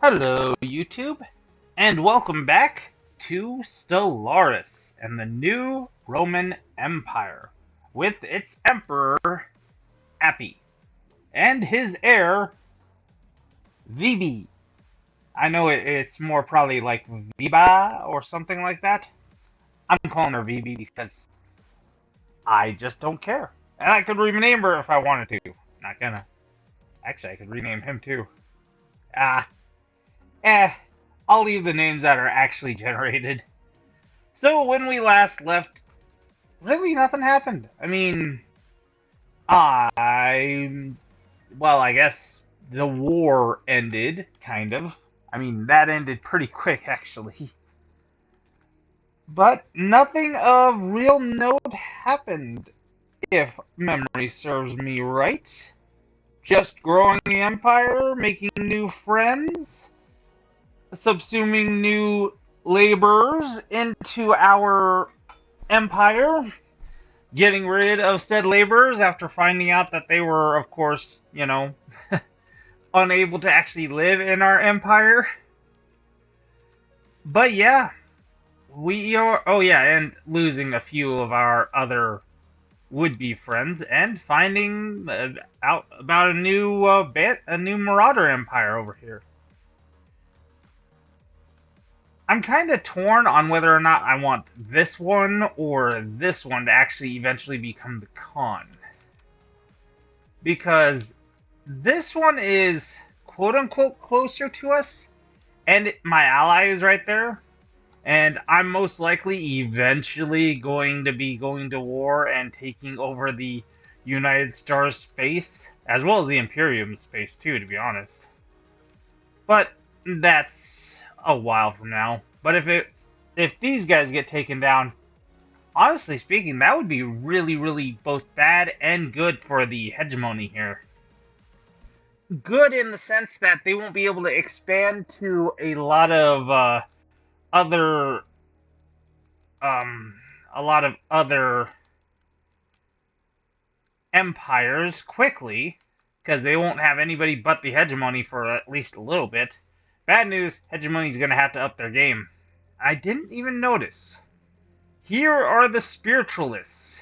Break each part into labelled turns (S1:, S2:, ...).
S1: Hello, YouTube, and welcome back to Stellaris and the new Roman Empire, with its Emperor, Appy, and his heir, VB. I know it's more probably like Viba or something like that. I'm calling her VB because I just don't care. And I could rename her if I wanted to. Not gonna. Actually, I could rename him too. Ah, eh. I'll leave the names that are actually generated. So when we last left, really nothing happened. I mean, I well, I guess the war ended, kind of. I mean, that ended pretty quick, actually. But nothing of real note happened, if memory serves me right. Just growing the empire, making new friends, subsuming new laborers into our empire, getting rid of said laborers after finding out that they were, of course, unable to actually live in our empire. But yeah, we are. Oh yeah, and losing a few of our other would-be friends, and finding out about a new Marauder empire over here. I'm kind of torn on whether or not I want this one or this one to actually eventually become the Khan. Because this one is quote-unquote closer to us, and my ally is right there, and I'm most likely eventually going to be going to war and taking over the United Stars space, as well as the Imperium space too, to be honest. But that's a while from now. But if these guys get taken down, honestly speaking, that would be really, really both bad and good for the hegemony here. Good in the sense that they won't be able to expand to a lot of other empires quickly, because they won't have anybody but the hegemony for at least a little bit. Bad news, hegemony's gonna have to up their game. I didn't even notice. Here are the spiritualists.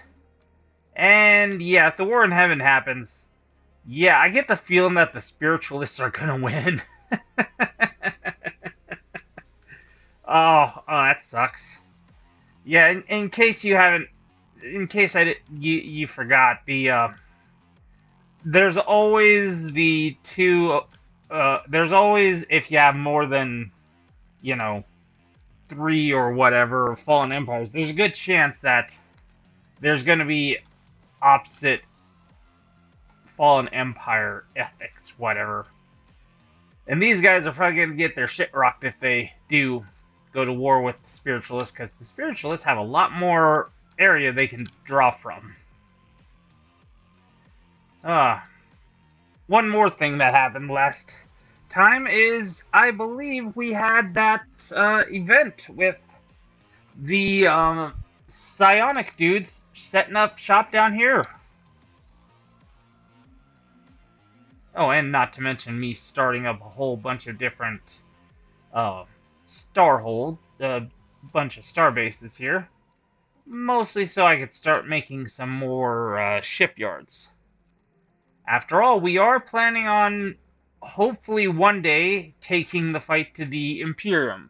S1: And yeah, if the war in heaven happens, yeah, I get the feeling that the spiritualists are gonna win. Oh, that sucks. Yeah, in case you haven't, in case you forgot, there's always the two, there's always, if you have more than, 3 or whatever fallen empires, there's a good chance that there's going to be opposite fallen empire ethics, whatever. And these guys are probably going to get their shit rocked if they do go to war with the spiritualists, because the spiritualists have a lot more area they can draw from. One more thing that happened last time is, I believe we had that event with the psionic dudes setting up shop down here. Oh, and not to mention me starting up a whole bunch of different bunch of star bases here. Mostly so I could start making some more shipyards. After all, we are planning on hopefully one day taking the fight to the Imperium,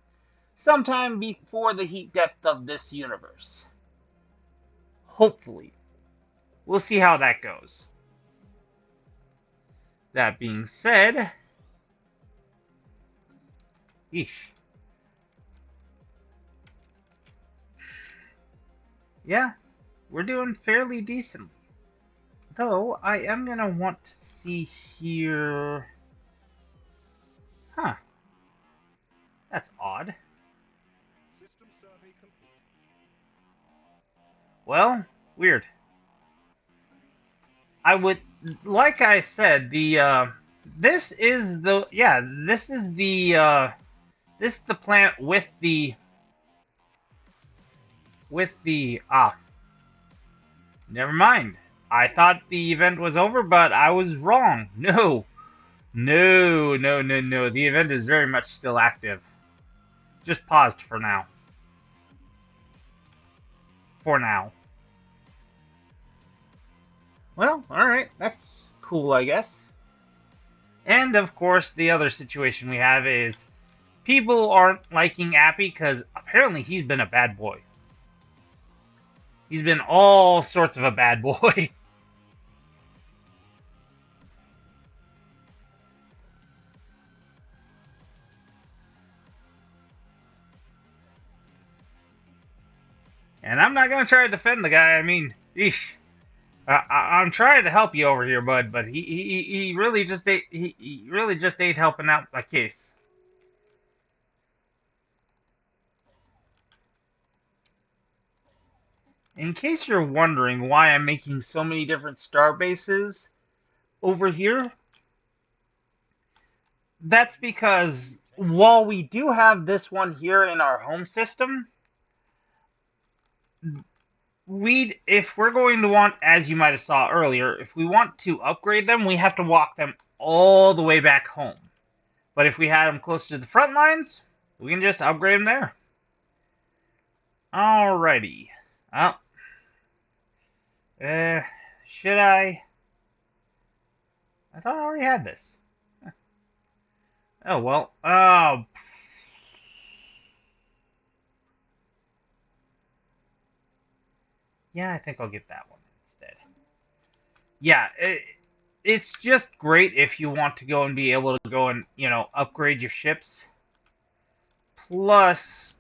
S1: sometime before the heat depth of this universe. Hopefully. We'll see how that goes. That being said, eesh. Yeah, we're doing fairly decently. Though, I am gonna want to see here. Huh. That's odd. System survey complete. Well, weird. I would, like I said, this is the plant with the never mind. I thought the event was over, but I was wrong. No. No, no, no, no. The event is very much still active. Just paused for now. For now. Well, alright. That's cool, I guess. And, of course, the other situation we have is people aren't liking Appy because apparently he's been a bad boy. He's been all sorts of a bad boy. And I'm not going to try to defend the guy. I mean, eesh. I'm trying to help you over here, bud, but he really just ain't helping out my case. In case you're wondering why I'm making so many different star bases over here, that's because while we do have this one here in our home system, if we're going to want, as you might have saw earlier, if we want to upgrade them, we have to walk them all the way back home. But if we had them close to the front lines, we can just upgrade them there. Alrighty. Oh. Should I? I thought I already had this. Oh, well. Oh. Yeah, I think I'll get that one instead. Yeah, it's just great if you want to go and be able to go and, upgrade your ships. Plus,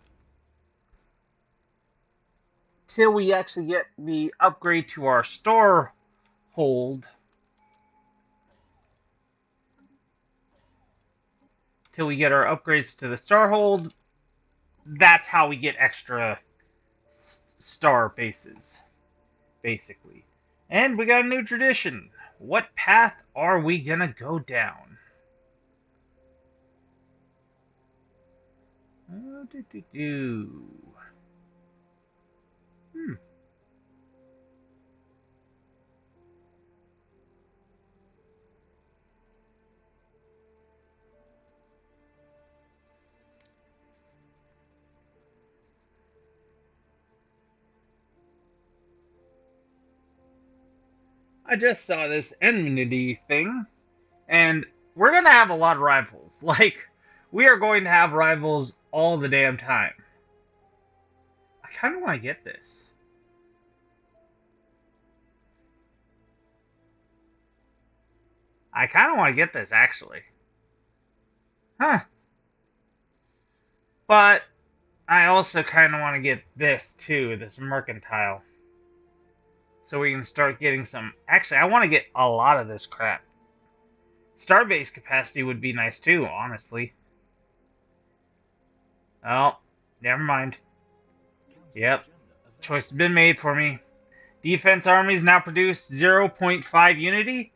S1: till we actually get the upgrade to our store hold, till we get our upgrades to the star hold, that's how we get extra star bases, basically. And we got a new tradition. What path are we gonna go down? I just saw this enmity thing, and we're gonna have a lot of rivals. Like, we are going to have rivals all the damn time. I kind of want to get this. I kind of want to get this, actually. Huh. But I also kind of want to get this, too, this mercantile. So we can start getting some... Actually, I want to get a lot of this crap. Starbase capacity would be nice, too, honestly. Oh, never mind. Yep. Choice has been made for me. Defense armies now produce 0.5 unity.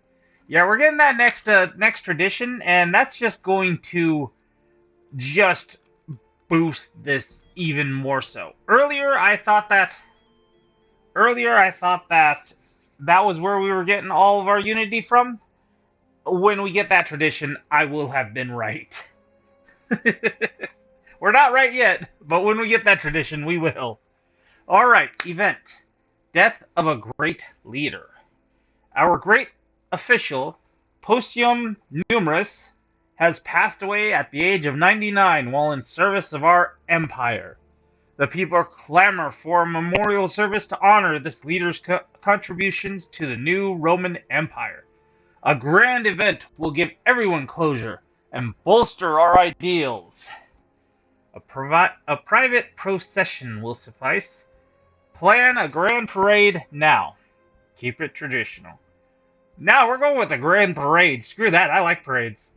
S1: Yeah, we're getting that next tradition, and that's just going to just boost this even more so. Earlier, I thought that that was where we were getting all of our unity from. When we get that tradition, I will have been right. We're not right yet, but when we get that tradition, we will. Alright, event. Death of a great leader. Our great official, Postium Numerus, has passed away at the age of 99 while in service of our empire. The people clamor for a memorial service to honor this leader's contributions to the new Roman Empire. A grand event will give everyone closure and bolster our ideals. A private procession will suffice. Plan a grand parade now. Keep it traditional. Now we're going with a grand parade. Screw that, I like parades.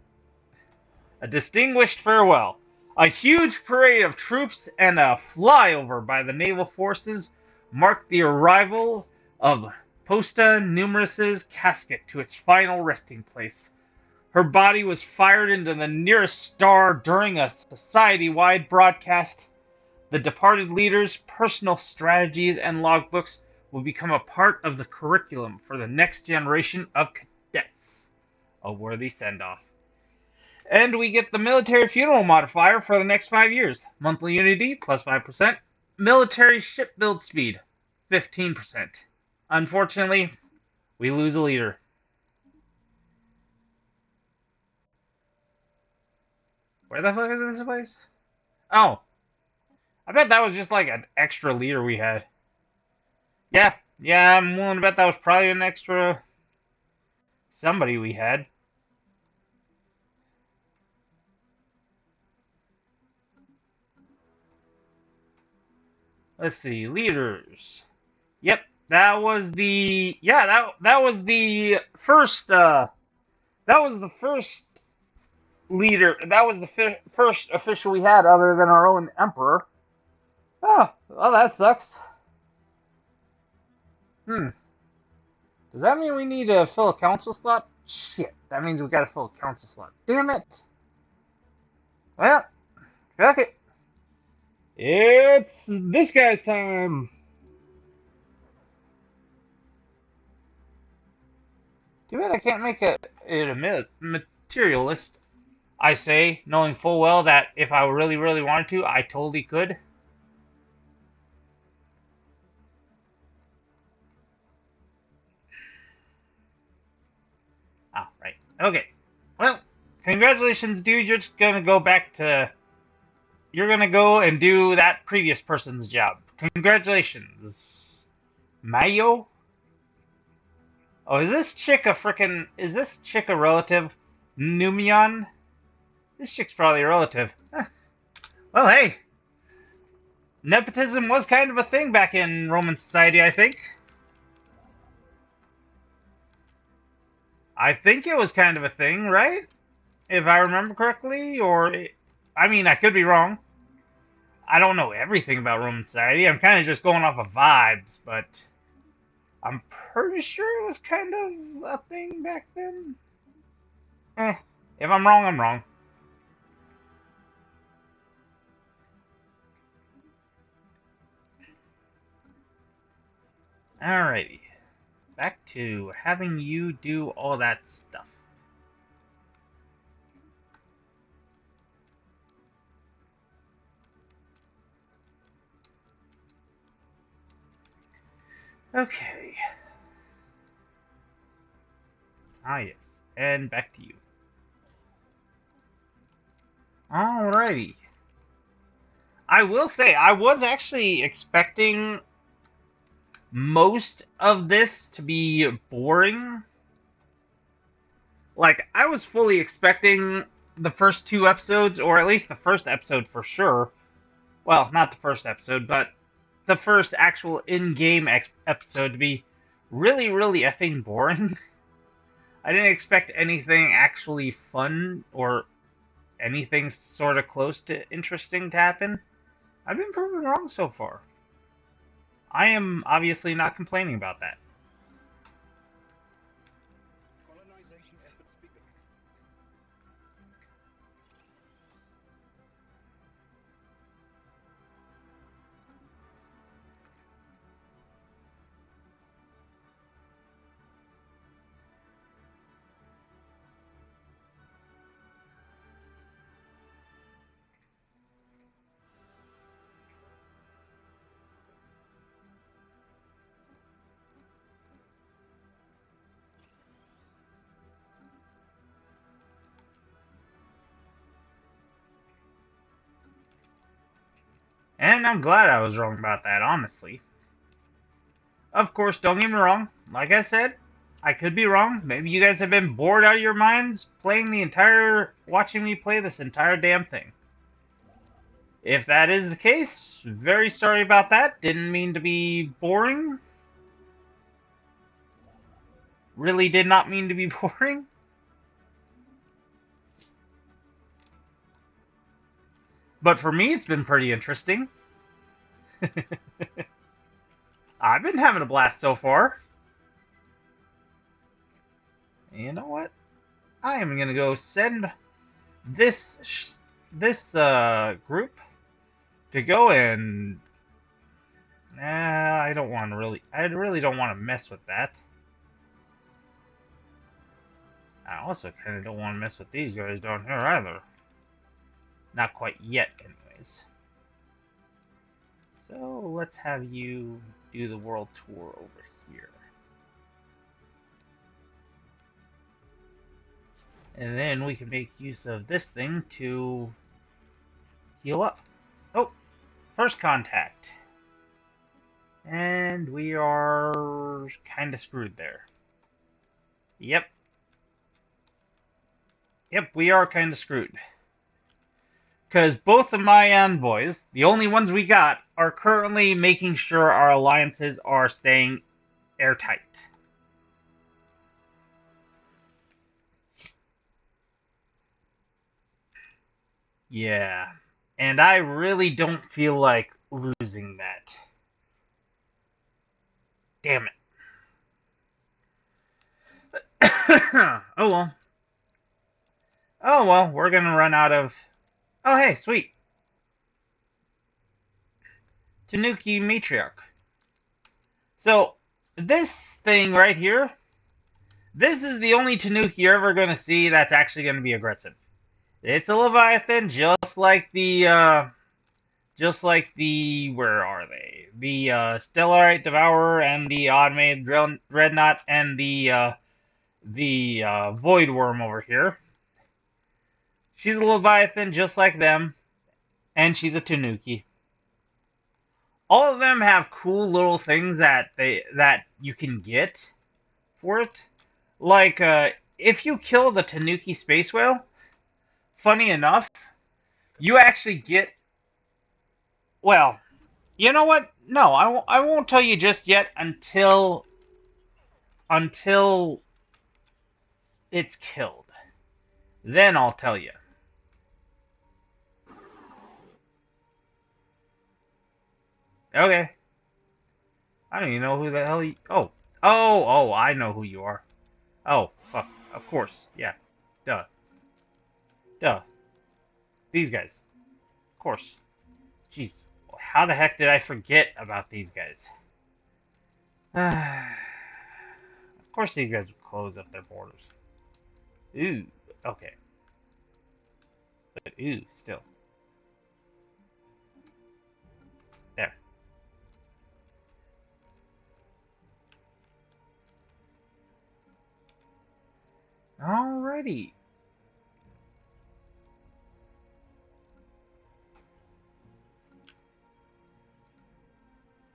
S1: A distinguished farewell. A huge parade of troops and a flyover by the naval forces marked the arrival of Posta Numerus's casket to its final resting place. Her body was fired into the nearest star during a society-wide broadcast. The departed leader's personal strategies and logbooks will become a part of the curriculum for the next generation of cadets. A worthy send-off. And we get the military funeral modifier for the next 5 years. Monthly unity plus 5%. Military ship build speed 15%. Unfortunately, we lose a leader. Where the fuck is this place? Oh, I bet that was just like an extra leader we had. Yeah, I'm willing to bet that was probably an extra somebody we had. Let's see, leaders. Yep, that was the that was the first that was the first leader. That was the first official we had other than our own emperor. Oh, well, that sucks. Hmm. Does that mean we need to fill a council slot? Shit, that means we gotta fill a council slot. Damn it. Well, fuck it. It's this guy's time. Too bad I can't make it a materialist. I say, knowing full well that if I really, really wanted to, I totally could. Oh, right. Okay. Well, congratulations, dude. You're just gonna go back to. You're gonna go and do that previous person's job. Congratulations, Mayo. Oh, is this chick a frickin'? Is this chick a relative? Numion? This chick's probably a relative. Huh. Well, hey. Nepotism was kind of a thing back in Roman society, I think. I think it was kind of a thing, right? If I remember correctly, I mean, I could be wrong. I don't know everything about Roman society. I'm kind of just going off of vibes, but I'm pretty sure it was kind of a thing back then. If I'm wrong, I'm wrong. Alrighty. Back to having you do all that stuff. Okay. Ah, yes. And back to you. Alrighty. I will say, I was actually expecting most of this to be boring. Like, I was fully expecting the first 2 episodes, or at least the first episode for sure. Well, not the first episode, but the first actual in-game episode to be really, really effing boring. I didn't expect anything actually fun or anything sort of close to interesting to happen. I've been proven wrong so far. I am obviously not complaining about that. And I'm glad I was wrong about that, honestly. Of course, don't get me wrong. Like I said, I could be wrong. Maybe you guys have been bored out of your minds watching me play this entire damn thing. If that is the case, very sorry about that. Didn't mean to be boring. Really did not mean to be boring. But for me, it's been pretty interesting. I've been having a blast so far. You know what? I am going to go send this group to go and... I don't want to really... I really don't want to mess with that. I also kind of don't want to mess with these guys down here either. Not quite yet, anyways. So let's have you do the world tour over here. And then we can make use of this thing to heal up. Oh, first contact. And we are kind of screwed there. Yep. Yep, we are kind of screwed. Because both of my envoys, the only ones we got, are currently making sure our alliances are staying airtight. Yeah. And I really don't feel like losing that. Damn it. Oh well. Oh well, we're gonna run out of... Oh hey, sweet. Tanuki Matriarch. So, this thing right here, this is the only Tanuki you're ever gonna see that's actually gonna be aggressive. It's a Leviathan, just like the, where are they? The, Stellarite Devourer and the Automated Dreadnought and the Void Worm over here. She's a Leviathan, just like them, and she's a Tanuki. All of them have cool little things that you can get for it. Like, if you kill the Tanuki Space Whale, funny enough, you actually get... Well, you know what? No, I won't tell you just yet until it's killed. Then I'll tell you. Okay. I don't even know who the hell you... Oh, I know who you are. Oh, fuck. Of course. Yeah. Duh. These guys. Of course. Jeez. How the heck did I forget about these guys? Of course these guys would close up their borders. Ooh. Okay. But ooh, still. There. Alrighty.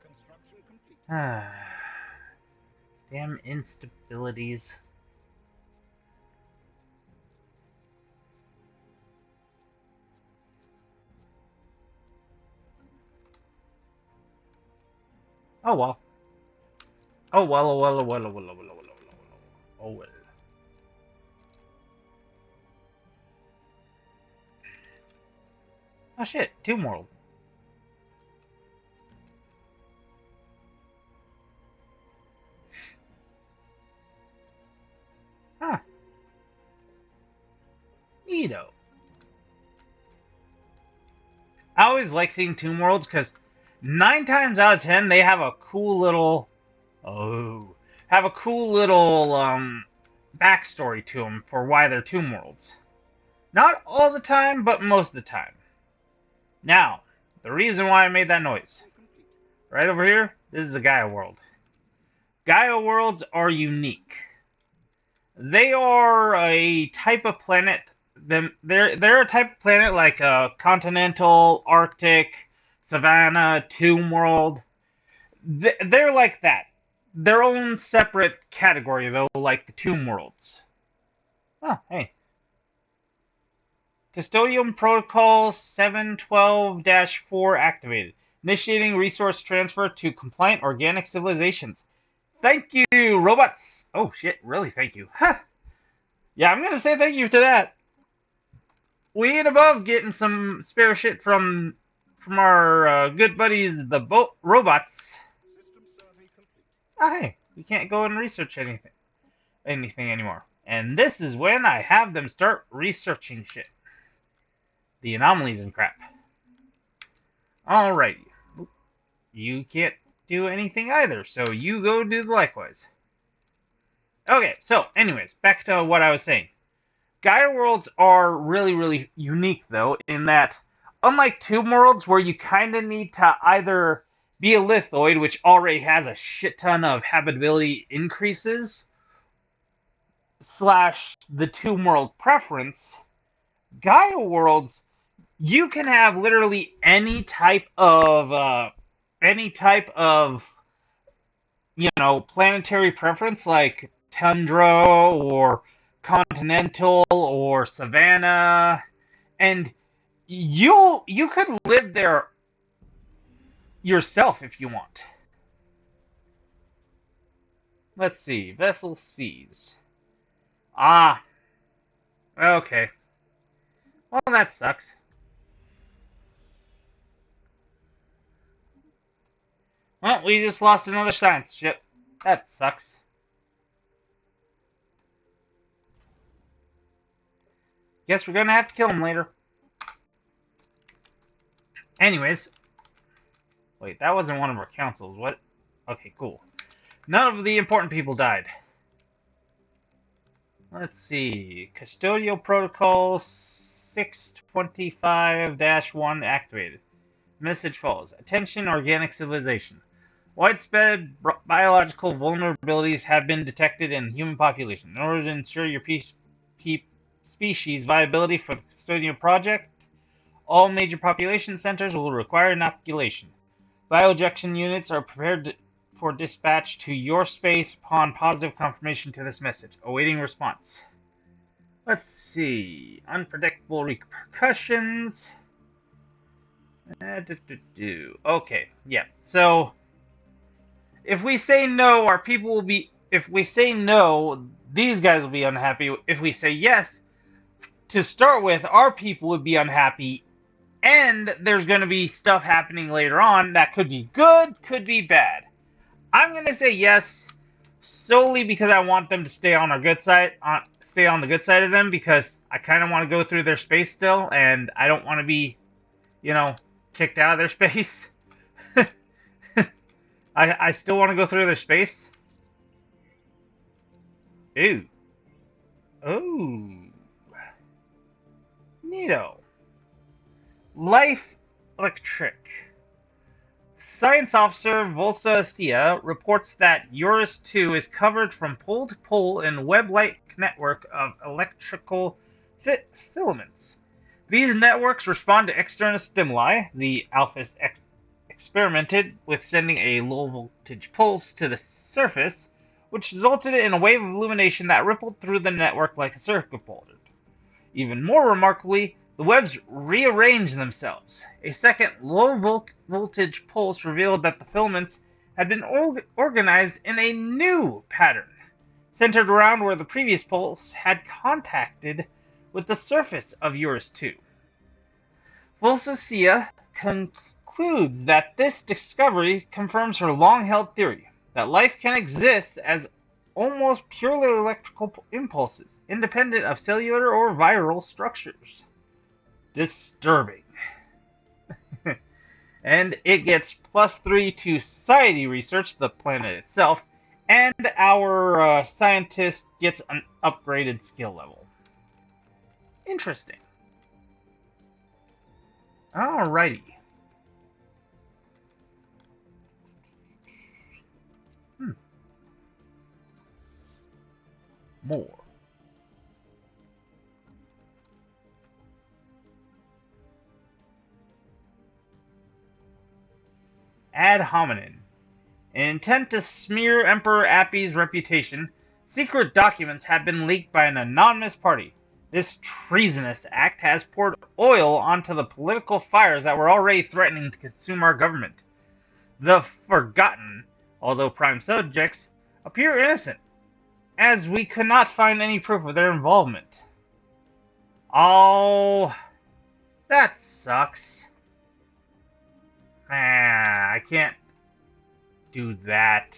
S2: Construction complete.
S1: Damn instabilities. Oh well. Oh well, oh well, oh well, oh well, oh well, oh well, oh well. Oh shit, Tomb World. Huh. Neato. I always like seeing Tomb Worlds because 9 times out of 10 they have a cool little... have a cool little, backstory to them for why they're Tomb Worlds. Not all the time, but most of the time. Now, the reason why I made that noise. Right over here, this is a Gaia world. Gaia worlds are unique. They are a type of planet. They're a type of planet like a continental, Arctic, Savannah, Tomb World. They're like that. Their own separate category, though, like the Tomb Worlds. Oh, hey. Custodian Protocol 712-4 activated. Initiating resource transfer to compliant organic civilizations. Thank you, robots! Oh, shit, really, thank you. Huh. Yeah, I'm gonna say thank you to that. We ain't above getting some spare shit from our good buddies, the robots.
S2: System survey complete.
S1: Oh, hey, we can't go and research anything anymore. And this is when I have them start researching shit. The anomalies and crap. Alrighty. You can't do anything either, so you go do the likewise. Okay, so anyways, back to what I was saying. Gaia worlds are really, really unique though, in that unlike Tomb worlds where you kind of need to either be a lithoid, which already has a shit ton of habitability increases, slash the Tomb world preference, Gaia worlds you can have literally any type of planetary preference like tundra or continental or savanna, and you could live there yourself if you want. Let's see, vessel seized. Ah, okay. Well, that sucks. Well, we just lost another science ship. That sucks. Guess we're gonna have to kill him later. Anyways, wait, that wasn't one of our councils. What? Okay, cool. None of the important people died. Let's see. Custodial Protocol 625-1 activated. Message follows. Attention, organic civilization. Widespread biological vulnerabilities have been detected in human population. In order to ensure your species viability for the custodial project, all major population centers will require inoculation. Bioejection units are prepared for dispatch to your space upon positive confirmation to this message. Awaiting response. Let's see. Unpredictable repercussions. Okay, yeah. So, if we say no, our people will be. If we say no, these guys will be unhappy. If we say yes, to start with, our people would be unhappy. And there's going to be stuff happening later on that could be good, could be bad. I'm going to say yes solely because I want them to stay on our good side, stay on the good side of them, because I kind of want to go through their space still, and I don't want to be, kicked out of their space. I still want to go through their space. Ooh. Ooh. Neato. Life Electric. Science Officer Volsa Astia reports that Eurus 2 is covered from pole to pole in a web-like network of electrical filaments. These networks respond to external stimuli. The Alphas experimented with sending a low-voltage pulse to the surface, which resulted in a wave of illumination that rippled through the network like a circuit board. Even more remarkably, the webs rearranged themselves. A second low-voltage pulse revealed that the filaments had been organized in a new pattern, centered around where the previous pulse had contacted with the surface of Eurus 2. Volsacia concludes that this discovery confirms her long-held theory that life can exist as almost purely electrical impulses, independent of cellular or viral structures. Disturbing. And it gets +3 to society research, the planet itself, and our scientist gets an upgraded skill level. Interesting. Alrighty. More. Ad hominem. In an attempt to smear Emperor Appy's reputation, secret documents have been leaked by an anonymous party. This treasonous act has poured oil onto the political fires that were already threatening to consume our government. The Forgotten, although prime subjects, appear innocent, as we could not find any proof of their involvement. Oh, that sucks. I can't do that.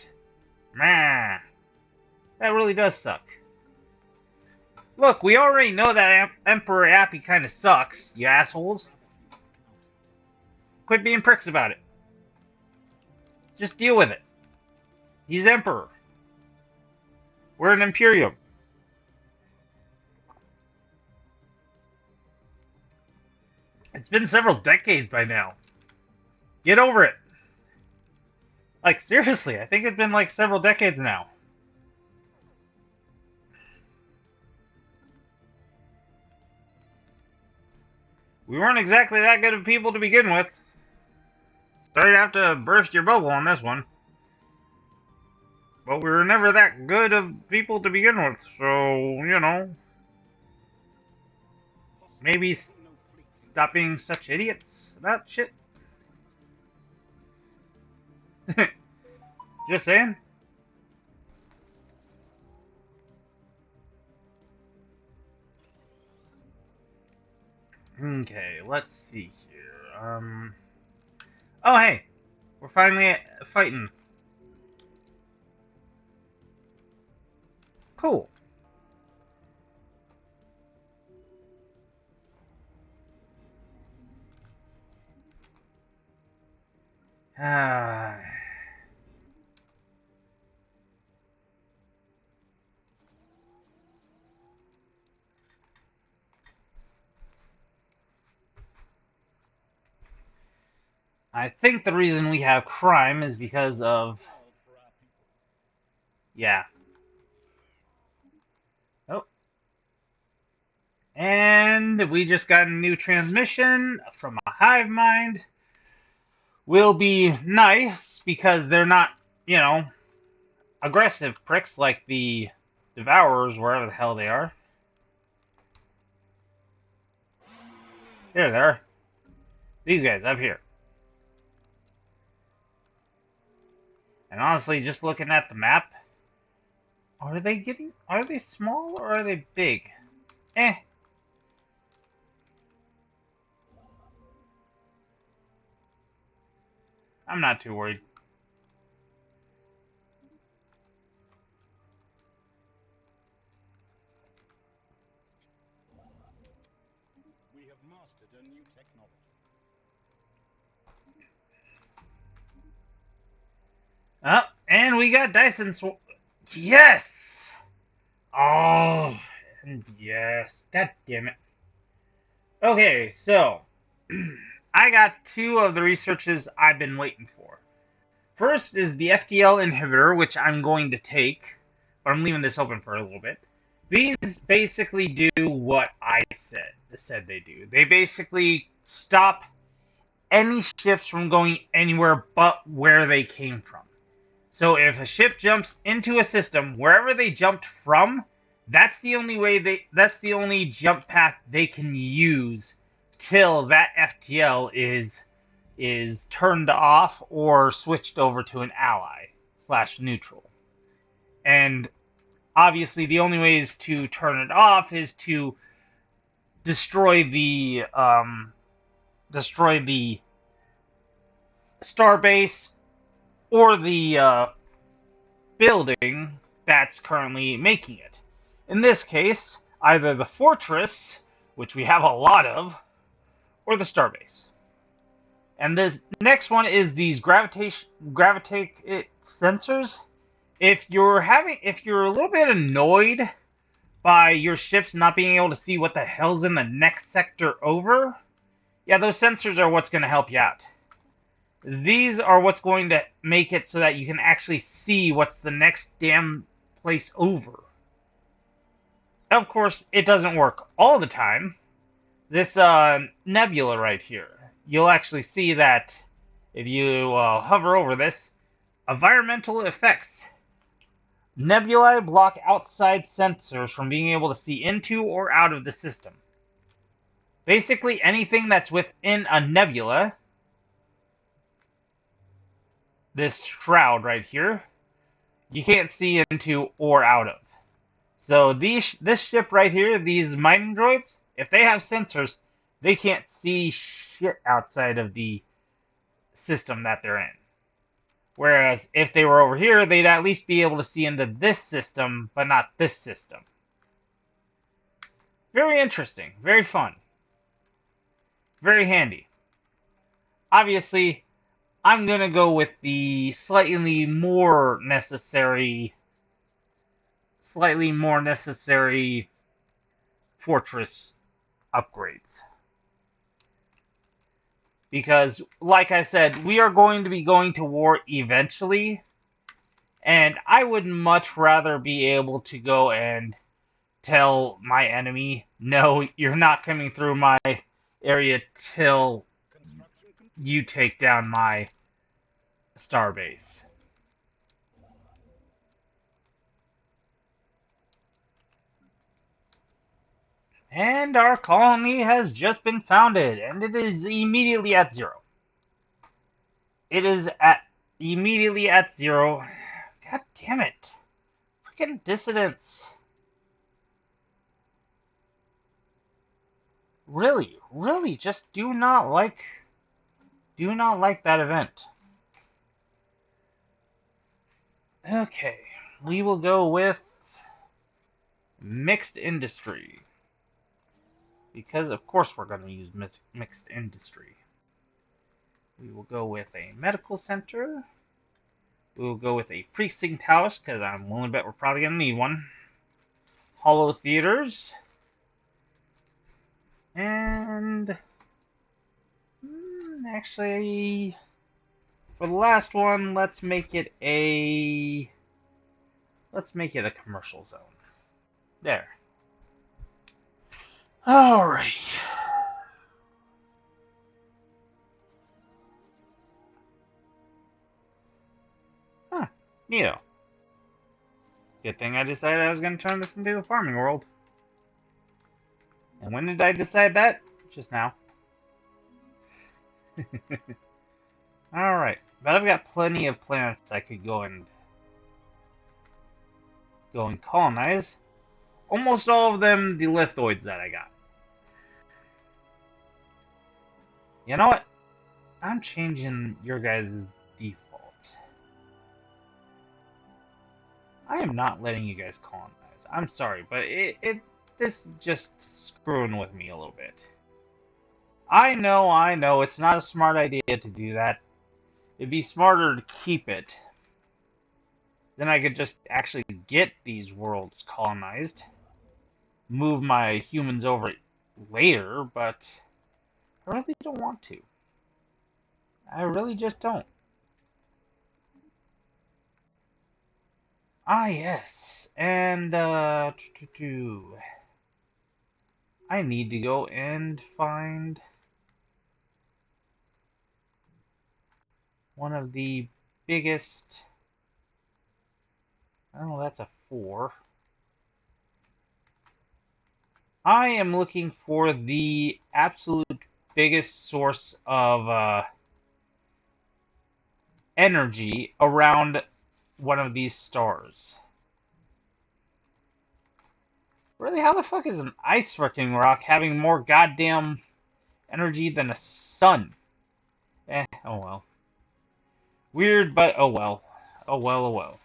S1: That really does suck. Look, we already know that Emperor Appy kind of sucks, you assholes. Quit being pricks about it. Just deal with it. He's Emperor. We're an Imperium. It's been several decades by now. Get over it. Like, seriously, I think it's been like several decades now. We weren't exactly that good of people to begin with. Sorry to have to burst your bubble on this one. But we were never that good of people to begin with, so, you know. Maybe
S2: Signal fleet.
S1: stop being such idiots about shit. Just saying. Okay, let's see here. Oh, hey. We're finally fighting. Cool. Ah. I think the reason we have crime is because of...
S2: Hard for our people.
S1: Yeah. Oh. And we just got a new transmission from a hive mind. Will be nice because they're not, you know, aggressive pricks like the Devourers, wherever the hell they are. There they are. These guys up here. And honestly, just looking at the map, are they small or are they big? Eh. I'm not too worried.
S2: We have mastered a new technology.
S1: Oh, and we got Dyson Yes! Oh, and yes. God damn it. Okay, so I got two of the researches I've been waiting for. First is the FTL inhibitor, which I'm going to take, but I'm leaving this open for a little bit. These basically do what I said they do. They basically stop any ships from going anywhere but where they came from. So if a ship jumps into a system, wherever they jumped from, that's the only jump path they can use till that FTL is turned off or switched over to an ally / neutral. And obviously the only ways to turn it off is to destroy the starbase or the building that's currently making it. In this case, either the fortress, which we have a lot of, or the starbase. And this next one is these gravitate sensors. If you're a little bit annoyed by your ships not being able to see what the hell's in the next sector over, yeah, those sensors are what's going to help you out. These are what's going to make it so that you can actually see what's the next damn place over. Of course, it doesn't work all the time. This nebula right here, you'll actually see that if you hover over this, environmental effects. Nebulae block outside sensors from being able to see into or out of the system. Basically, anything that's within a nebula, this shroud right here, you can't see into or out of. So this ship right here, these mining droids, if they have sensors, they can't see shit outside of the system that they're in. Whereas if they were over here, they'd at least be able to see into this system, but not this system. Very interesting, very fun, very handy. Obviously, I'm going to go with the slightly more necessary slightly more necessary fortress upgrades. Because, like I said, we are going to be going to war eventually, and I would much rather be able to go and tell my enemy, no, you're not coming through my area till
S2: Construction complete.
S1: you take down my starbase. And our colony has just been founded, and it is immediately at 0. It is immediately at 0. God damn it. Freaking dissidents. Really, just do not like that event. Okay, we will go with mixed industry. Because of course we're going to use mixed industry. We will go with a medical center. We will go with a precinct house, because I'm willing to bet we're probably going to need one. Hollow theaters. And actually, for the last one, let's make it a commercial zone. There. Alright. Huh. Neato. Good thing I decided I was going to turn this into a farming world. And when did I decide that? Just now. Alright. But I've got plenty of planets I could go and colonize. Almost all of them the lithoids that I got. You know what? I'm changing your guys' default. I am not letting you guys colonize. I'm sorry, but this is just screwing with me a little bit. I know, it's not a smart idea to do that. It'd be smarter to keep it. Then I could just actually get these worlds colonized. Move my humans over later, but I really don't want to. I really just don't. Ah, yes. And, I need to go and find one of the biggest... Oh, that's a 4. I am looking for the absolute biggest source of energy around one of these stars. Really, how the fuck is an ice freaking rock having more goddamn energy than a sun? Oh well. Weird, but oh well. Oh well, oh well.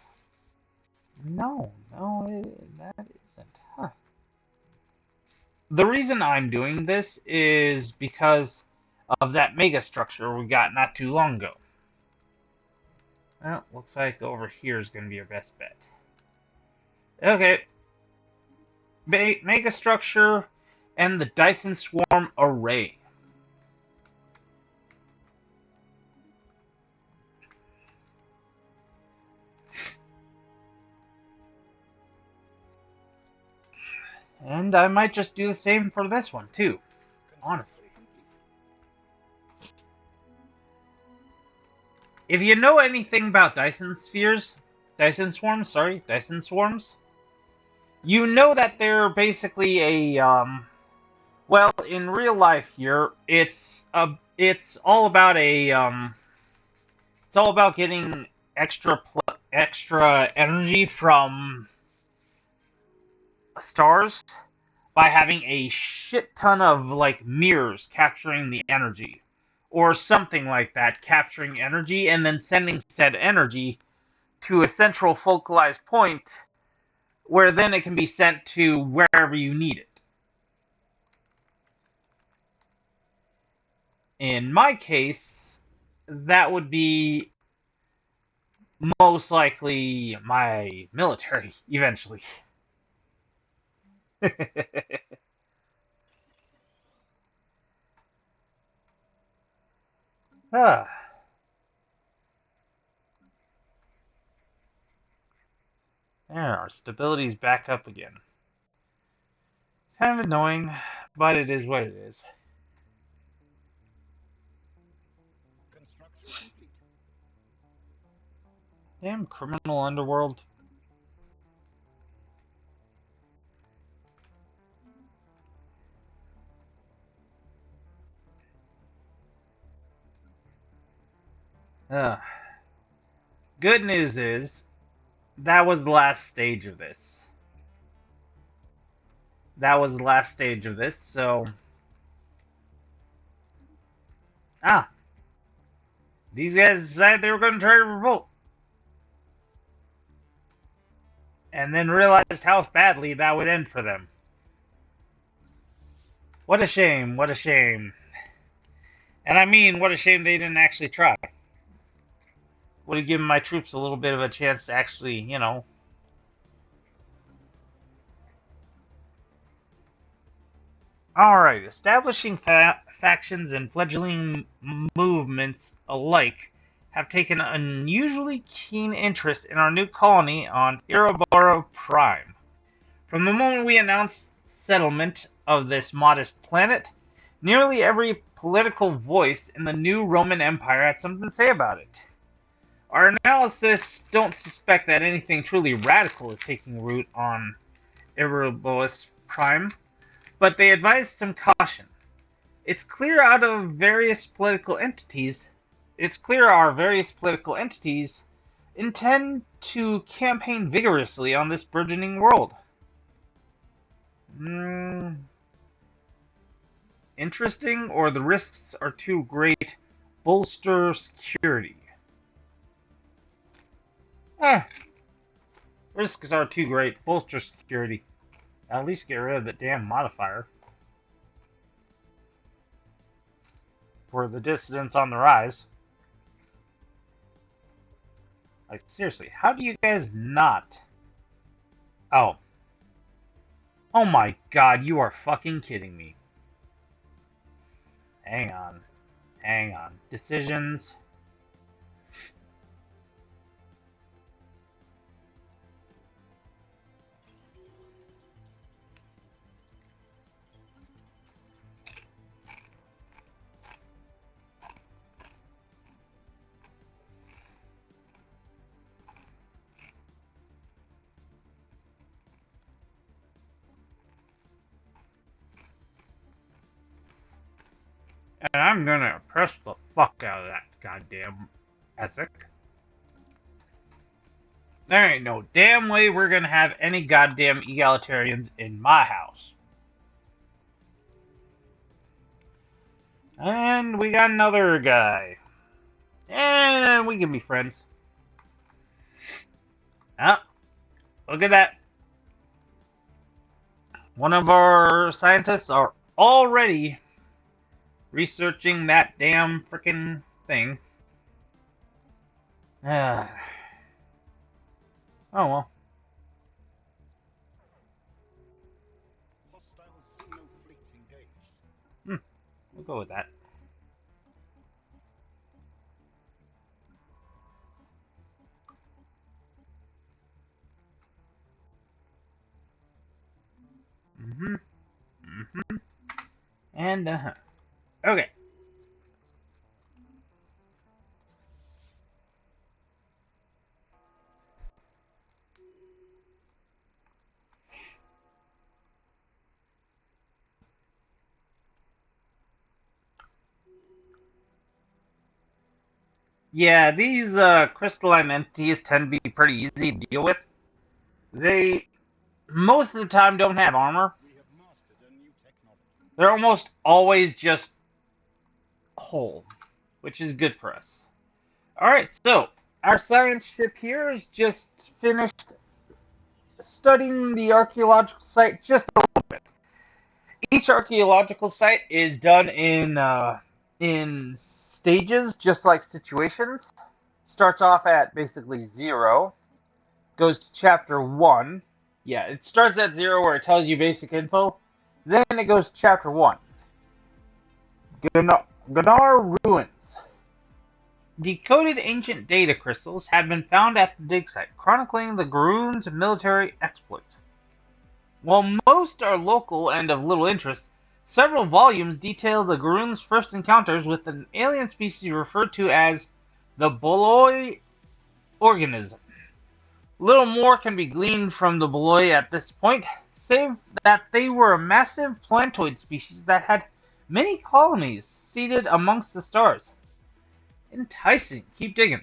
S1: No, that isn't. Huh. The reason I'm doing this is because of that mega structure we got not too long ago. Well, looks like over here is going to be our best bet. Okay. Mega structure and the Dyson Swarm array. And I might just do the same for this one, too. Honestly. If you know anything about Dyson Swarms, you know that they're basically a, well, in real life here, it's all about it's all about getting extra energy from stars by having a shit ton of, like, mirrors capturing the energy. Or something like that, capturing energy and then sending said energy to a central focalized point where then it can be sent to wherever you need it. In my case, that would be most likely my military, eventually. Ah, there, our stability's back up again. Kind of annoying, but it is what it is.
S2: Construction complete.
S1: Damn criminal underworld. Ugh. Good news is, that was the last stage of this. That was the last stage of this, so... Ah! These guys decided they were going to try to revolt. And then realized how badly that would end for them. What a shame, what a shame. And I mean, what a shame they didn't actually try. Would have given my troops a little bit of a chance to actually, you know... Alright, establishing factions and fledgling movements alike have taken an unusually keen interest in our new colony on Ereboro Prime. From the moment we announced settlement of this modest planet, nearly every political voice in the new Roman Empire had something to say about it. Our analysts don't suspect that anything truly radical is taking root on Erebos Prime, but they advise some caution. It's clear our various political entities intend to campaign vigorously on this burgeoning world. Interesting, or the risks are too great. Bolster security. Risks are too great. Bolster security. At least get rid of the damn modifier. For the dissidents on the rise. Like, seriously, how do you guys not... Oh. Oh my god, you are fucking kidding me. Hang on. Hang on. Decisions. And I'm gonna press the fuck out of that goddamn ethic. There ain't no damn way we're gonna have any goddamn egalitarians in my house. And we got another guy. And we can be friends. Ah, look at that. One of our scientists are already researching that damn frickin' thing. Oh well.
S2: Hostile Xeno fleet engaged.
S1: We'll go with that. And, okay. Yeah, these crystalline entities tend to be pretty easy to deal with. They, most of the time, don't have armor.
S2: We have mastered a new technology.
S1: They're almost always just whole, which is good for us. Alright, so, our science ship here is just finished studying the archaeological site just a little bit. Each archaeological site is done in stages, just like situations. Starts off at basically 0, goes to chapter 1. Yeah, it starts at 0 where it tells you basic info. Then it goes to Chapter 1. Gunnar Ruins. Decoded ancient data crystals have been found at the dig site, chronicling the Garoon's military exploits. While most are local and of little interest, several volumes detail the Garoon's first encounters with an alien species referred to as the Boloi organism. Little more can be gleaned from the Boloi at this point, save that they were a massive plantoid species that had many colonies seated amongst the stars. Enticing. Keep digging.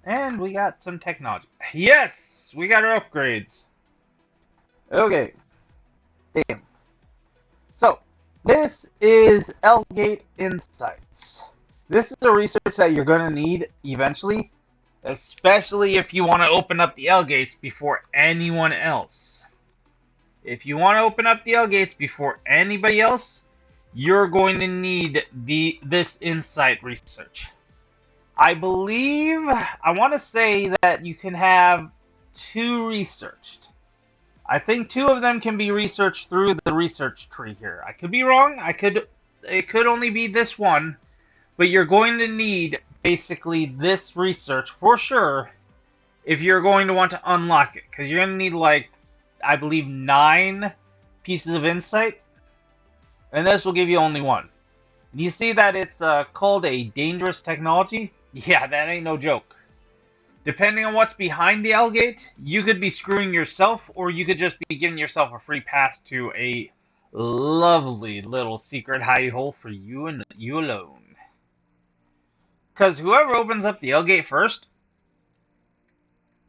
S1: And we got some technology. Yes! We got our upgrades. Okay. Damn. So, this is L-Gate Insights. This is a research that you're going to need eventually, especially if you want to open up the L-Gates before anyone else. If you want to open up the L-Gates before anybody else, you're going to need this insight research. I want to say that you can have 2 researched. I think 2 of them can be researched through the research tree here. I could be wrong. It could only be this one. But you're going to need basically this research for sure if you're going to want to unlock it. Because you're going to need, like, I believe 9 pieces of insight. And this will give you only 1. And you see that it's called a dangerous technology? Yeah, that ain't no joke. Depending on what's behind the L-Gate, you could be screwing yourself, or you could just be giving yourself a free pass to a lovely little secret hidey hole for you and you alone. Because whoever opens up the L-Gate first,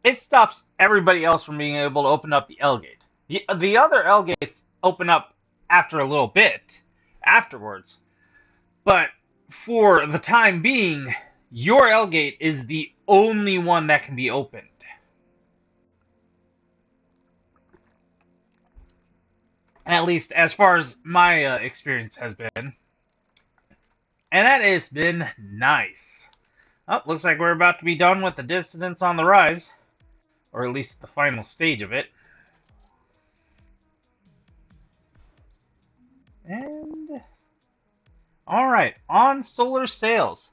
S1: it stops everybody else from being able to open up the L-Gate. The other L-Gates open up after a little bit, afterwards. But for the time being, your L-Gate is the only one that can be opened. At least as far as my experience has been. And that has been nice. Oh, looks like we're about to be done with the Dissidents on the Rise. Or at least the final stage of it. And... alright, on solar sails.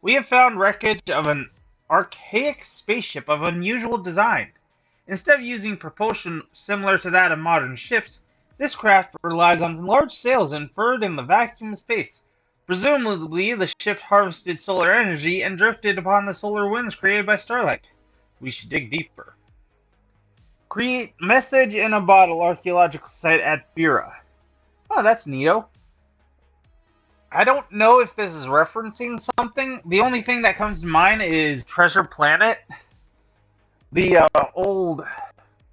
S1: We have found wreckage of an archaic spaceship of unusual design. Instead of using propulsion similar to that of modern ships, this craft relies on large sails inferred in the vacuum of space. Presumably, the ship harvested solar energy and drifted upon the solar winds created by starlight. We should dig deeper. Create message in a bottle archaeological site at Bira. Oh, that's neato. I don't know if this is referencing something. The only thing that comes to mind is Treasure Planet. The old...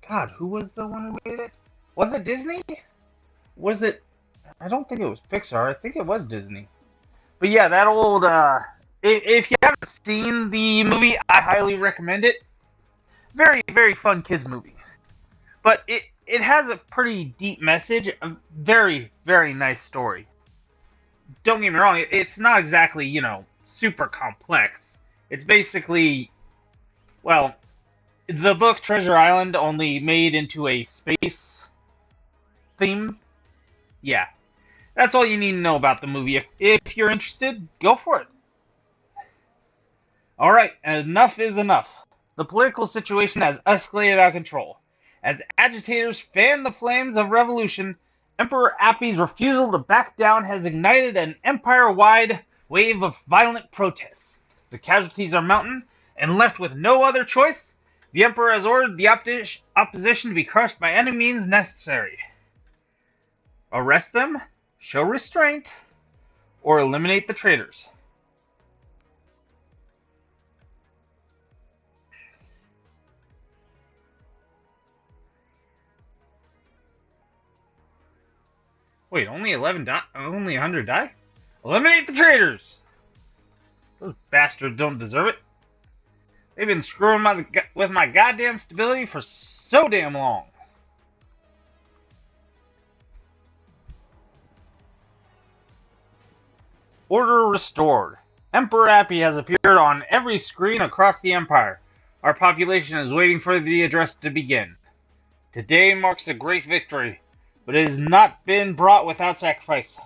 S1: God, who was the one who made it? Was it Disney? Was it... I don't think it was Pixar. I think it was Disney. But yeah, that old... if you haven't seen the movie, I highly recommend it. Very, very fun kids movie. But it has a pretty deep message. A very, very nice story. Don't get me wrong, it's not exactly, super complex. It's basically, well, the book Treasure Island only made into a space theme. Yeah. That's all you need to know about the movie. If you're interested, go for it. Alright, enough is enough. The political situation has escalated out of control. As agitators fan the flames of revolution, Emperor Appy's refusal to back down has ignited an empire-wide wave of violent protests. The casualties are mounting, and left with no other choice, the Emperor has ordered the opposition to be crushed by any means necessary. Arrest them, show restraint, or eliminate the traitors. Wait, only 100 die? Eliminate the traitors! Those bastards don't deserve it. They've been screwing with my goddamn stability for so damn long. Order restored. Emperor Appy has appeared on every screen across the Empire. Our population is waiting for the address to begin. Today marks a great victory, but it has not been brought without sacrifice.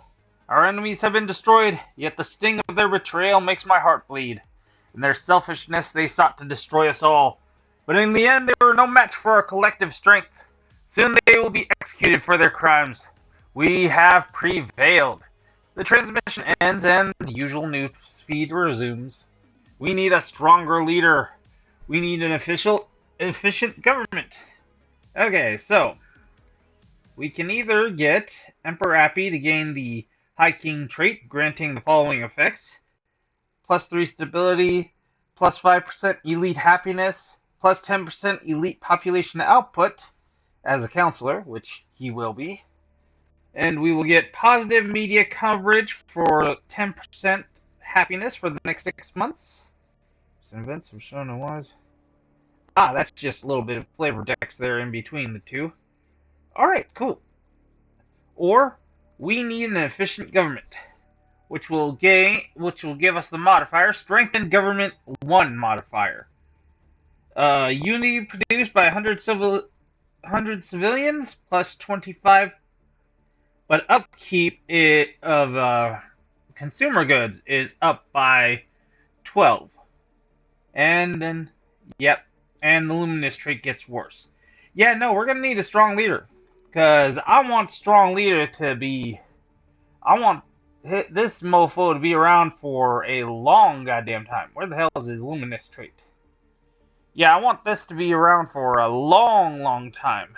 S1: Our enemies have been destroyed, yet the sting of their betrayal makes my heart bleed. In their selfishness, they sought to destroy us all. But in the end, they were no match for our collective strength. Soon they will be executed for their crimes. We have prevailed. The transmission ends and the usual news feed resumes. We need a stronger leader. We need an efficient government. Okay, so we can either get Emperor Appy to gain the High King trait, granting the following effects: plus 3 stability, plus 5% elite happiness, plus 10% elite population output as a counselor, which he will be. And we will get positive media coverage for 10% happiness for the next 6 months. Some events have shown otherwise. That's just a little bit of flavor text there in between the two. Alright, cool. Or we need an efficient government, which will give us the modifier Strengthened Government 1 modifier. Unity produced by 100 civilians plus 25, but upkeep of consumer goods is up by 12. And then, yep, and the Luminous trait gets worse. Yeah, no, we're gonna need a strong leader, because I want strong leader to be. I want this mofo to be around for a long goddamn time. Where the hell is his Luminous trait? Yeah, I want this to be around for a long, long time.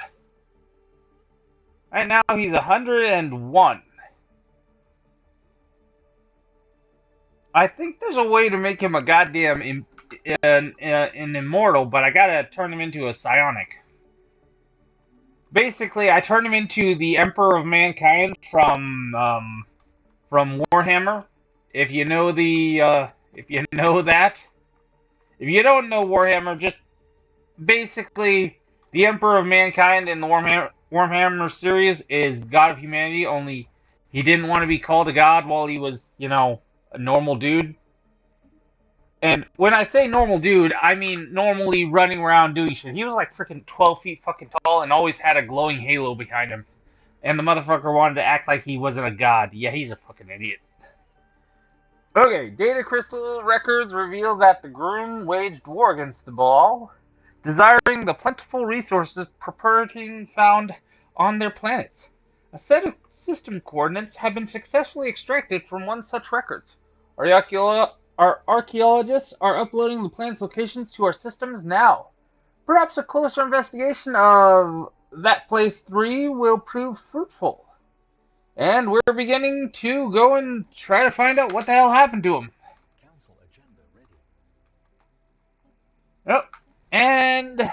S1: Right now he's 101. I think there's a way to make him a goddamn an immortal, but I gotta turn him into a psionic. Basically, I turn him into the Emperor of Mankind from Warhammer. If you know if you know that. If you don't know Warhammer, just basically the Emperor of Mankind in the Warhammer series is God of Humanity, only he didn't want to be called a god while he was, a normal dude. And when I say normal dude, I mean normally running around doing shit. He was like freaking 12 feet fucking tall and always had a glowing halo behind him. And the motherfucker wanted to act like he wasn't a god. Yeah, he's a fucking idiot. Okay, Data Crystal records reveal that the Groom waged war against the Ball, desiring the plentiful resources property found on their planets. A set of system coordinates have been successfully extracted from one such records. Our archaeologists are uploading the planet's locations to our systems now. Perhaps a closer investigation of that place 3 will prove fruitful. And we're beginning to go and try to find out what the hell happened to him.
S2: Council agenda ready.
S1: Oh, and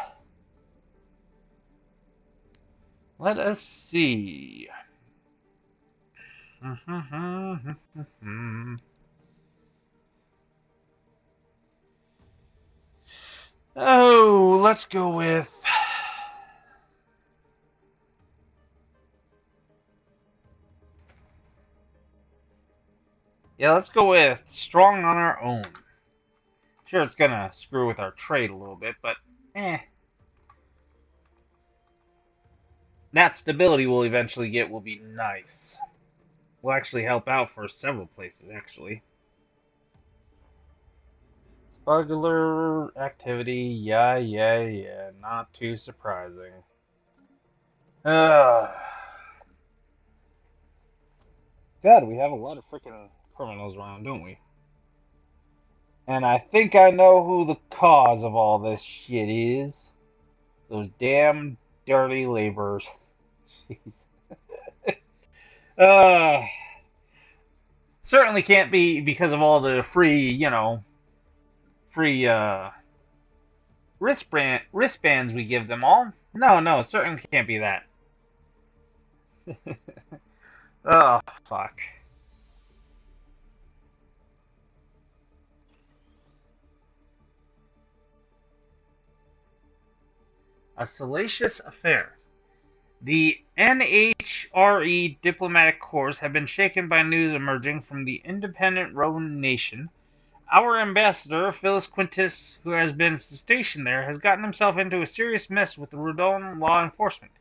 S1: let us see. Oh, let's go with. Yeah, let's go with strong on our own. Sure, it's gonna screw with our trade a little bit, but that stability we'll eventually get will be nice. Will actually help out for several places, actually. Smuggler activity, yeah, not too surprising. God, we have a lot of freaking criminals around, don't we? And I think I know who the cause of all this shit is. Those damn dirty laborers. uh, Certainly can't be because of all the free, free wristbands we give them all. No, certainly can't be that. Oh, fuck. A salacious affair. The NHRE diplomatic corps have been shaken by news emerging from the independent Roman nation Our ambassador, Phyllis Quintus, who has been stationed there, has gotten himself into a serious mess with the Rodon law enforcement.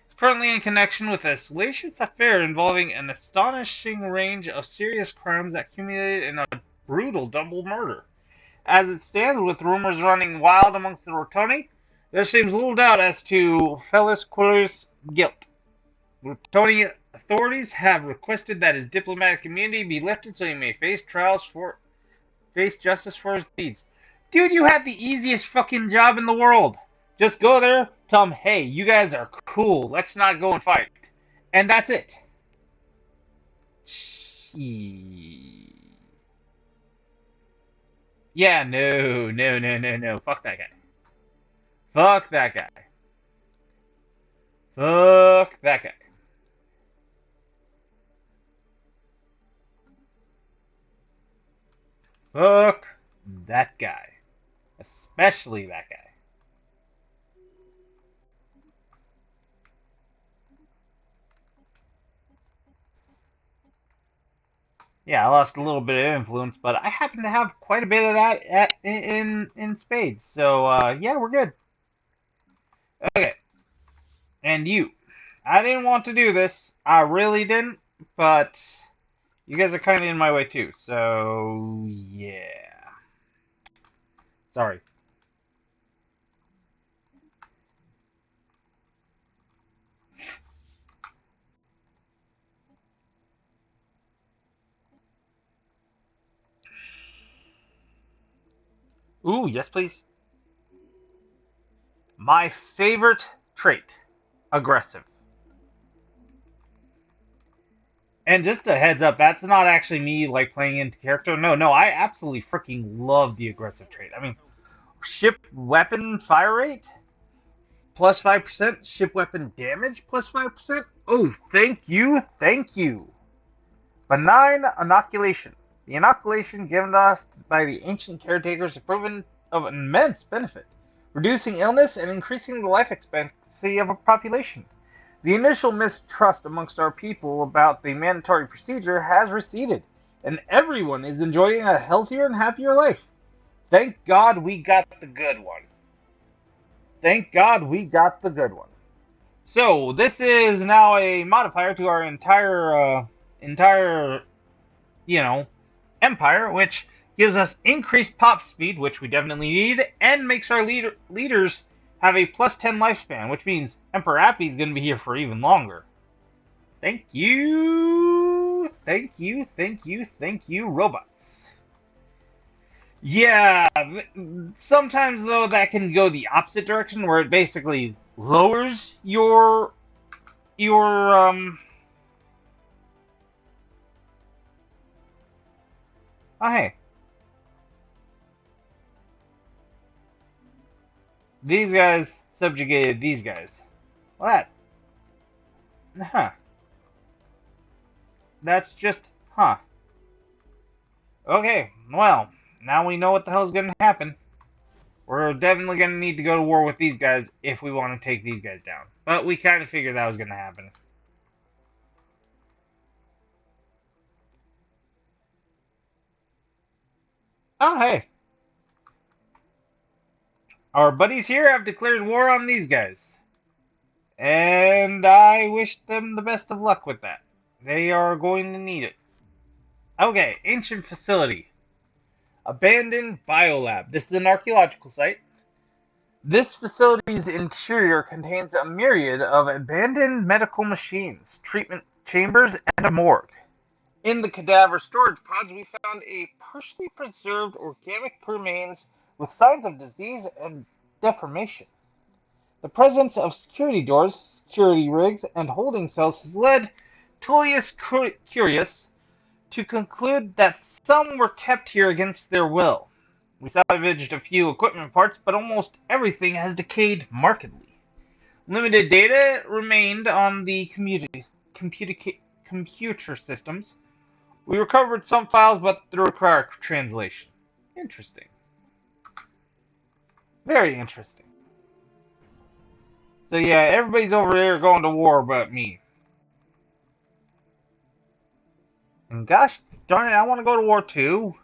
S1: He's currently in connection with a salacious affair involving an astonishing range of serious crimes that accumulated in a brutal double murder. As it stands, with rumors running wild amongst the Rotoni, there seems little doubt as to Phyllis Quintus' guilt. Rotoni authorities have requested that his diplomatic immunity be lifted so he may face justice for his deeds. Dude, you have the easiest fucking job in the world. Just go there, tell them, hey, you guys are cool. Let's not go and fight. And that's it. Yeah, no. Fuck that guy. Fuck that guy. Fuck that guy. Fuck that guy. Especially that guy. Yeah, I lost a little bit of influence, but I happen to have quite a bit of that in spades. So, yeah, we're good. Okay. And you. I didn't want to do this. I really didn't, but you guys are kind of in my way too. So, yeah. Sorry. Ooh, yes, please. My favorite trait. Aggressive. And just a heads up, that's not actually me like playing into character. No, I absolutely freaking love the aggressive trait. I mean, ship weapon fire rate plus 5%, ship weapon damage plus 5%. Oh, thank you. Benign inoculation. The inoculation given us by the ancient caretakers has proven of immense benefit, reducing illness and increasing the life expectancy of a population. The initial mistrust amongst our people about the mandatory procedure has receded, and everyone is enjoying a healthier and happier life. Thank God we got the good one. Thank God we got the good one. So, this is now a modifier to our entire, empire, which gives us increased pop speed, which we definitely need, and makes our leaders have a plus 10 lifespan, which means Emperor Appy is going to be here for even longer. Thank you, robots. Yeah, sometimes though that can go the opposite direction, where it basically lowers your oh hey, these guys subjugated these guys. Well, that's just, Okay, well, now we know what the hell's gonna happen. We're definitely gonna need to go to war with these guys if we want to take these guys down. But we kind of figured that was gonna happen. Oh, hey. Our buddies here have declared war on these guys. And I wish them the best of luck with that. They are going to need it. Okay, ancient facility. Abandoned biolab. This is an archaeological site. This facility's interior contains a myriad of abandoned medical machines, treatment chambers, and a morgue. In the cadaver storage pods, we found a partially preserved organic remains with signs of disease and deformation. The presence of security doors, security rigs, and holding cells has led Tullius Curious to conclude that some were kept here against their will. We salvaged a few equipment parts, but almost everything has decayed markedly. Limited data remained on the computer systems. We recovered some files, but they require translation. Interesting. Very interesting. So yeah, everybody's over here going to war but me. And gosh darn it, I want to go to war too.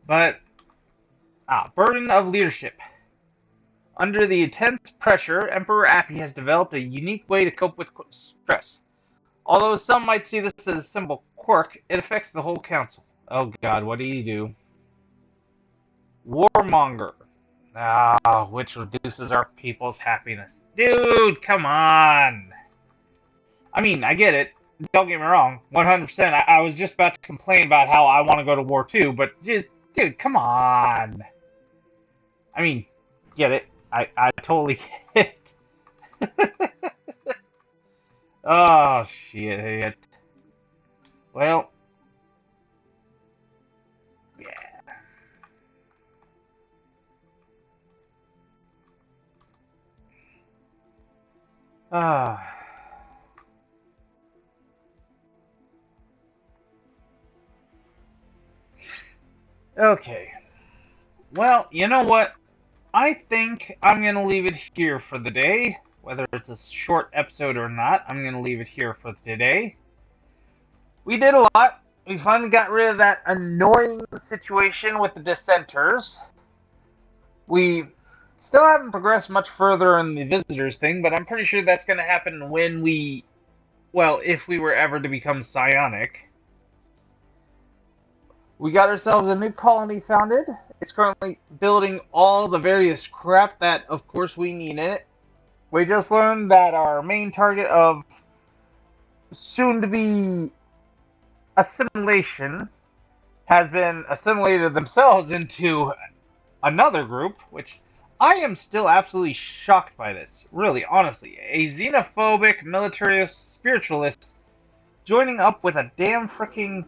S1: But, burden of leadership. Under the intense pressure, Emperor Affy has developed a unique way to cope with stress. Although some might see this as a simple quirk, it affects the whole council. Oh god, what do? Warmonger. Which reduces our people's happiness. Dude, come on! I mean, I get it. Don't get me wrong. 100%. I was just about to complain about how I want to go to war too, but just, dude, come on. I mean, get it. I totally get it. Oh, shit. Well, yeah. Okay. Well, you know what? I think I'm going to leave it here for the day. Whether it's a short episode or not, I'm going to leave it here for today. We did a lot. We finally got rid of that annoying situation with the dissenters. We still haven't progressed much further in the visitors thing, but I'm pretty sure that's going to happen when we, well, if we were ever to become psionic. We got ourselves a new colony founded. It's currently building all the various crap that, of course, we need in it. We just learned that our main target of soon-to-be assimilation has been assimilated themselves into another group, which I am still absolutely shocked by this. Really, honestly. A xenophobic, militarist, spiritualist joining up with a damn freaking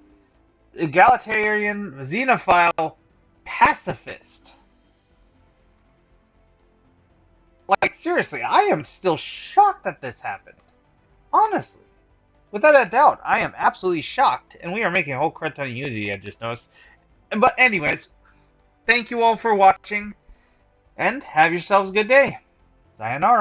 S1: egalitarian, xenophile pacifist. Like, seriously, I am still shocked that this happened. Honestly. Without a doubt, I am absolutely shocked, and we are making a whole crud ton of Unity, I just noticed. But anyways, thank you all for watching, and have yourselves a good day. Sayonara.